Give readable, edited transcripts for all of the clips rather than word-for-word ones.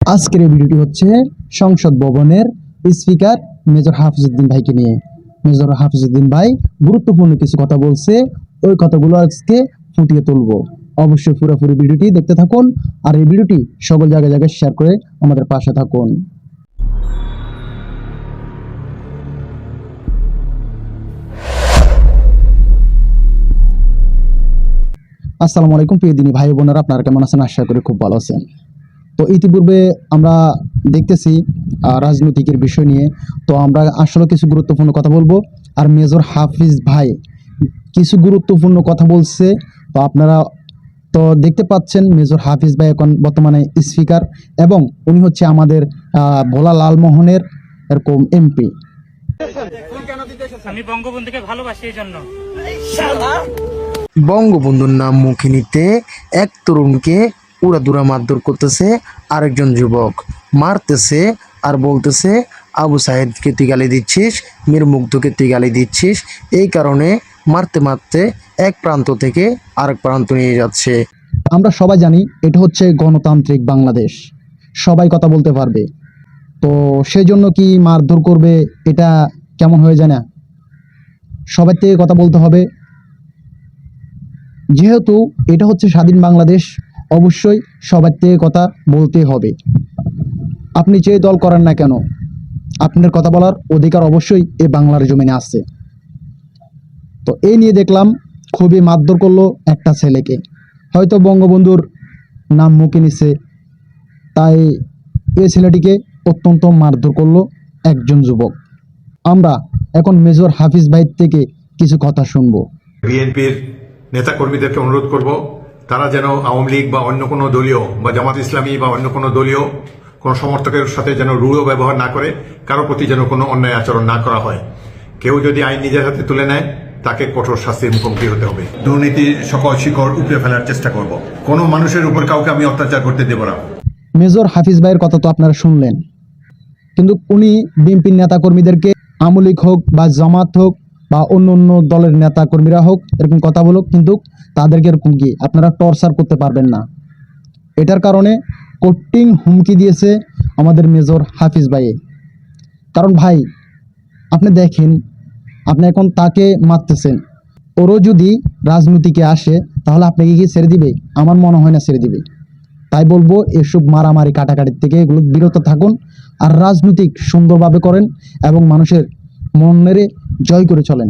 আজকের এই ভিডিওটি হচ্ছে সংসদ ভবনের স্পিকার মেজর হাফিজউদ্দিন ভাইকে নিয়ে। মেজর হাফিজউদ্দিন ভাই গুরুত্বপূর্ণ কিছু কথা বলছে, ওই কথাগুলো আজকে ফুটিয়ে তুলবো। অবশ্যই পুরোপুরি ভিডিওটি দেখতে থাকুন আর এই ভিডিওটি সকল জায়গায় জায়গায় শেয়ার করে আমাদের পাশে থাকুন। আসসালামু আলাইকুম প্রিয় দিনী ভাই বোনেরা, আপনারা কেমন আছেন? আশা করি খুব ভালো আছেন। তো ইতিপূর্বে আমরা দেখতেছি রাজনৈতিকের বিষয় নিয়ে, তো আমরা আসলে কিছু গুরুত্বপূর্ণ কথা বলবো। আর মেজর হাফিজ ভাই কিছু গুরুত্বপূর্ণ কথা বলছে। তো আপনারা তো দেখতে পাচ্ছেন মেজর হাফিজ ভাই এখন বর্তমানে স্পিকার এবং উনি হচ্ছে আমাদের ভোলা লালমোহনের এরকম এমপি। আমি বঙ্গবন্ধুকে ভালোবাসি এই জন্য। বঙ্গবন্ধুর নাম মুখে নিতে এক তরুণকে উড়াদুরা মারধর করতেছে, আরেকজন যুবক মারতেছে আর বলতেছে আবু সাহেদকে তুই গালি দিচ্ছিস, মীর মুগ্ধকে তুই গালি দিচ্ছিস। এই কারণে মারতে মারতে এক প্রান্ত থেকে আরেক প্রান্ত নিয়ে যাচ্ছে। আমরা সবাই জানি এটা হচ্ছে গণতান্ত্রিক বাংলাদেশ, সবাই কথা বলতে পারবে। তো সেই জন্য কি মারধর করবে, এটা কেমন হয়ে যায় না? সবার থেকে কথা বলতে হবে। যেহেতু এটা হচ্ছে স্বাধীন বাংলাদেশ, অবশ্যই সবার থেকে কথা বলতে হবে। আপনি যে দল করেন না কেন, আপনার কথা বলার অধিকার অবশ্যই এই বাংলার জমিনে আছে। তো এই নিয়ে দেখলাম খুবই মারধর করলো একটা ছেলেকে, হয়তো বঙ্গবন্ধুর নাম মুখে নিছে, তাই এই ছেলেটিকে অত্যন্ত মারধর করলো একজন যুবক। আমরা এখন মেজর হাফিজ ভাই থেকে কিছু কথা শুনবো। বিএনপির নেতাকর্মীদেরকে অনুরোধ করব, তারা যেন আওয়ামী লীগ বা অন্য কোনো দলীয় বা জামাত ইসলামী বা অন্য কোনো দলীয় কোনো সমর্থকের সাথে যেন রূঢ় ব্যবহার না করে, কারো প্রতি যেন কোনো অন্যায় আচরণ না করা হয়। কেউ যদি আইন নিজের হাতে তুলে নেয়, তাকে কঠোর শাস্তির মুখোমুখি হতে হবে। দুর্নীতির সকল শিকড় উপড়ে ফেলার চেষ্টা করব। কোনো মানুষের উপর কাউকে আমি অত্যাচার করতে দেব না। মেজর হাফিজ ভাইয়ের কথা তো আপনারা শুনলেন, কিন্তু উনি বিএনপির নেতাকর্মীদেরকে আওয়ামী লীগ হোক বা জামাত হোক বা অন্য অন্য দলের নেতাকর্মীরা হোক এরকম কথা বলুক, কিন্তু তাদেরকে এরকম কি আপনারা টর্চার করতে পারবেন না। এটার কারণে কঠিন হুমকি দিয়েছে আমাদের মেজর হাফিজ ভাই। কারণ ভাই আপনি দেখেন, আপনি এখন তাকে মারতেছেন, ওরও যদি রাজনীতিকে আসে তাহলে আপনাকে কি ছেড়ে দিবে? আমার মনে হয় না ছেড়ে দিবে। তাই বলবো এসব মারামারি কাটাকাটির থেকে এগুলো বিরত থাকুন আর রাজনৈতিক সুন্দরভাবে করেন এবং মানুষের মনেরে জয় করে চলেন।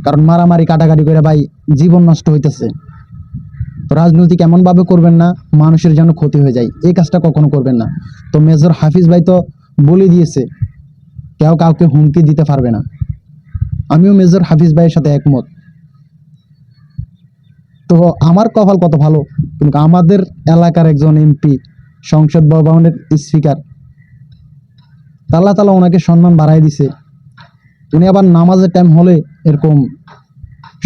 কারণ মারামারি কাটাকাটি করে ভাই জীবন নষ্ট হইতেছে। রাজনৈতিক এমনভাবে করবেন না মানুষের যেন ক্ষতি হয়ে যায়, এই কাজটা কখনো করবেন না। তো মেজর হাফিজ ভাই তো বলে দিয়েছে কেউ কাউকে হুমকি দিতে পারবে না। আমিও মেজর হাফিজ ভাইয়ের সাথে একমত। তো আমার কপাল কত ভালো, কিন্তু আমাদের এলাকার একজন এমপি, সংসদ ভবনের স্পিকার, আল্লাহ তাআলা ওনাকে সম্মান বাড়াই দিছে। উনি আবার নামাজের টাইম হলে এরকম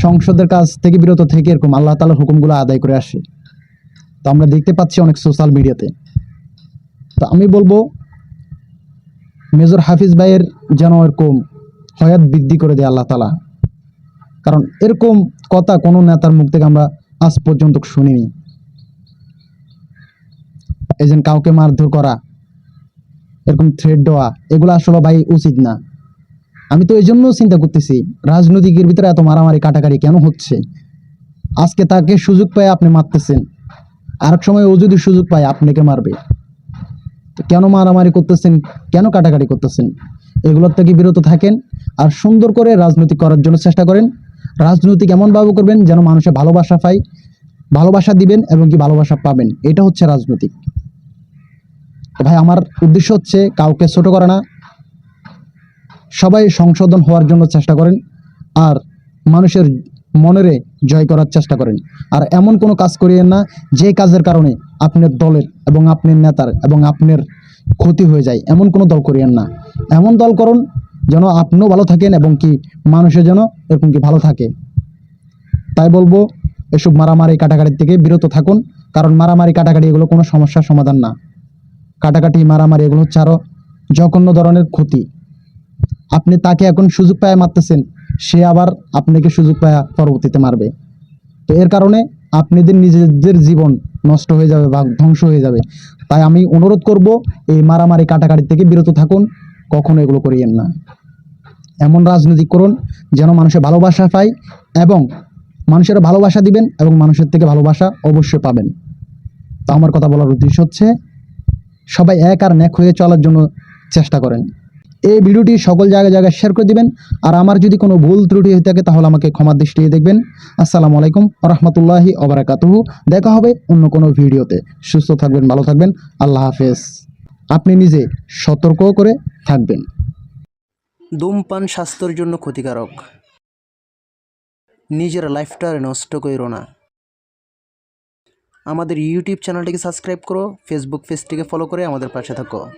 সংসদের কাজ থেকে বিরত থেকে এরকম আল্লাহ তাআলার হুকুমগুলো আদায় করে আসে। তো আমরা দেখতে পাচ্ছি অনেক সোশ্যাল মিডিয়াতে। তো আমি বলবো মেজর হাফিজ ভাইয়ের যেন এরকম হয়াত বৃদ্ধি করে দেয় আল্লাহ তাআলা। কারণ এরকম কথা কোনো নেতার মুখ থেকে আমরা আজ পর্যন্ত শুনিনি। এই যে কাউকে মারধর করা, এরকম থ্রেট দেওয়া, এগুলো আসলে ভাই উচিত না। আমি তো এই জন্য চিন্তা করতেছি রাজনৈতিকের ভিতরে এত মারামারি কাটাকাটি কেন হচ্ছে। আজকে তাকে সুযোগ পায় আপনি মারতেছেন, আরেক সময় ও যদি সুযোগ পায় আপনাকে মারবে। তো কেন মারামারি করতেছেন, কেন কাটাকাটি করতেছেন? এগুলোর থেকে বিরত থাকেন আর সুন্দর করে রাজনীতি করার জন্য চেষ্টা করেন। রাজনৈতিক এমনভাবে করবেন যেন মানুষের ভালোবাসা পায়, ভালোবাসা দিবেন এবং কি ভালোবাসা পাবেন, এটা হচ্ছে রাজনৈতিক। ভাই আমার উদ্দেশ্য হচ্ছে কাউকে ছোট করা না, সবাই সংশোধন হওয়ার জন্য চেষ্টা করেন আর মানুষের মনেরে জয় করার চেষ্টা করেন। আর এমন কোনো কাজ করিয়েন না যে কাজের কারণে আপনার দলের এবং আপনার নেতার এবং আপনার ক্ষতি হয়ে যায়, এমন কোনো দল করিয়েন না। এমন দল করুন যেন আপনিও ভালো থাকেন এবং কি মানুষের যেন এরকম কি ভালো থাকে। তাই বলবো এসব মারামারি কাটাকাটির থেকে বিরত থাকুন, কারণ মারামারি কাটাকাটি এগুলো কোনো সমস্যার সমাধান না। কাটাকাটি মারামারি এগুলো হচ্ছে আরো জঘন্য ধরনের ক্ষতি। আপনি তাকে এখন সুযোগ পায় মারতেছেন, সে আবার আপনাকে সুযোগ পায় পরবর্তীতে মারবে। তো এর কারণে আপনাদের নিজেদের জীবন নষ্ট হয়ে যাবে বা ধ্বংস হয়ে যাবে। তাই আমি অনুরোধ করব, এই মারামারি কাটাকাটি থেকে বিরত থাকুন, কখনো এগুলো করিয়েন না। এমন রাজনীতি করুন যেন মানুষের ভালোবাসা পায়, এবং মানুষের ভালোবাসা দিবেন এবং মানুষের থেকে ভালোবাসা অবশ্যই পাবেন। তো আমার কথা বলার উদ্দেশ্য হচ্ছে, সবাই এক আর ন্যাক হয়ে চলার জন্য চেষ্টা করেন। এই ভিডিওটি সকল জায়গায় জায়গায় শেয়ার করে দিবেন। আর আমার যদি কোনো ভুল ত্রুটি হয়ে থাকে তাহলে আমাকে ক্ষমার দৃষ্টিতে দেখবেন। আসসালামু আলাইকুম ওয়া রাহমাতুল্লাহি ওয়া বারাকাতুহু। দেখা হবে অন্য কোনো ভিডিওতে। সুস্থ থাকবেন, ভালো থাকবেন। আল্লাহ হাফেজ। আপনি নিজে সতর্ক করে থাকবেন। ধূমপান স্বাস্থ্যের জন্য ক্ষতিকারক। নিজের লাইফটা নষ্ট করো না। আমাদের ইউটিউব চ্যানেলটিকে সাবস্ক্রাইব করো, ফেসবুক পেজটিকে ফলো করে আমাদের পাশে থাকো।